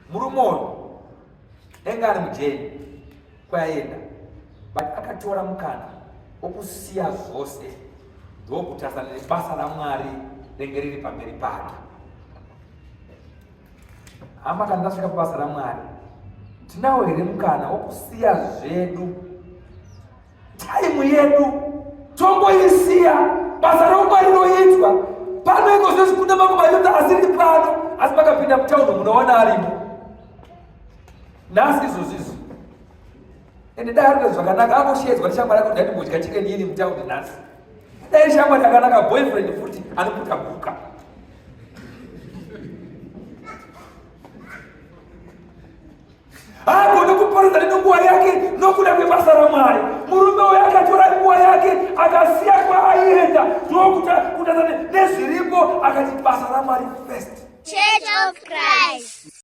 murumoyo engari mujeni kwayenda but akatora mukana okusiya zvose ndokutasana nebasa raMwari ringe riri pamberi pake. Hama kana ndasvika pabasa raMwari tinawo here mukana wokusiya zvedu, taimu yedu tomboisiya, basa raMwari rinoitwa pano iko zvezvikunda makumayuta asiri pano asi makapinda mutaundi munoona arimo nhasi izvozvizvo. Ende dai arikuita zvakanaka angoshedzwa neshamwari yako kuti ndaimbodya chikeni ini mutaundi nhasi. Dai shamwari yakanaka, boyfriend futi anoputa buka. Hapo ndokuparidza nenguva yake nokuda kwebasa raMwari. Murume uyo akatora nguva yake akasiya kwaaienda ndokutatana nezviripo akati basa raMwari first. Church of Christ.